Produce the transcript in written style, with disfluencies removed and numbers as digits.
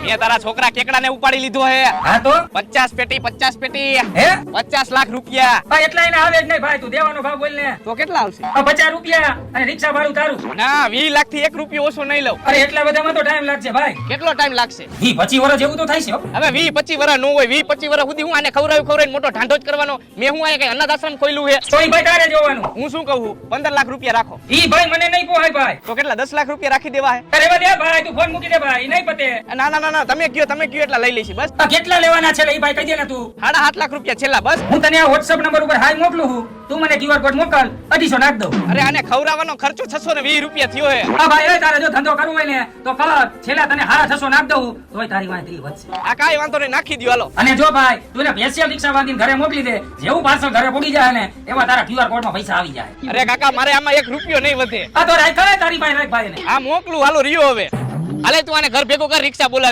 મેં તારા છોકરા કેકડાને ઉપાડી લીધો હે હા તો 50 પેટી 50 પેટી હે 50 લાખ રૂપિયા ભાઈ એટલા એને આવે જ નહીં ભાઈ, તું દેવાનો ભાવ બોલ ને. તો કેટલા આવશે? 50 રૂપિયા અને રિક્ષા ભાડું તારું. ના 20 લાખ થી 1 રૂપિયો ઓછો નહીં લઉં. અરે એટલા બધામાં તો ટાઈમ લાગશે ભાઈ. કેટલો ટાઈમ લાગશે? 25 વર્ષ જેવું તો થાય છે હો. હવે 20-25 વર્ષ નો હોય, 20-25 વર્ષ સુધી હું આને ખવડાવીને મોટો ઢાંઢો જ કરવાનો. મેં હું આને કઈ અનાથ આશ્રમ ખોલ્યું છે? તોય ભાઈ તારે જોવાનું. હું શું કહું, 15 લાખ રૂપિયા રાખો. ઈ ભાઈ મને નહીં પોહાય ભાઈ. તો કેટલા 10 લાખ રૂપિયા રાખી દેવા હે? અરે વા દે ભાઈ, તું ફોન મૂકી દે ભાઈ, નહીં પતે. ના ના ના ના, તમે કયો એટલા લઈ લઈશી બસ. આ કેટલા લેવાના છે ઈ ભાઈ કહી દે ને તું. 7.5 લાખ રૂપિયા છેલ્લા બસ. હું તને આ WhatsApp નંબર ઉપર હાઈ મોકલું છું, તું મને QR કોડ મોકલ, 250 નાખ દઉં. અરે આને ખવડાવવાનો ખર્ચો 620 રૂપિયા થયો હે. હા ભાઈ, એ તારે જો ધંધો કરવો હોય ને તો કર, છેલ્લા તને 650 નાખ દઉં, તોય તારી વાંહે 30 વધશે. આ કાઈ વાંધો નહીં, નાખી દ્યો હાલો. અને જો ભાઈ તું એને સ્પેશિયલ રિક્ષા બાંધીને ઘરે મોકલી દે, જેવું પાર્સલ ઘરે પહોંચી જાય ને એવા તારા QR કોડમાં પૈસા આવી જાય. અરે કાકા મારે આમાં 1 રૂપિયો નહીં વધે. આ તો રાખ તારી ભાઈ રાખ ભાઈ ને. આ મોકલું હાલો, રિયો હવે. હાલે તું આને ઘર ભેગો કર, રિક્ષા બોલાવી.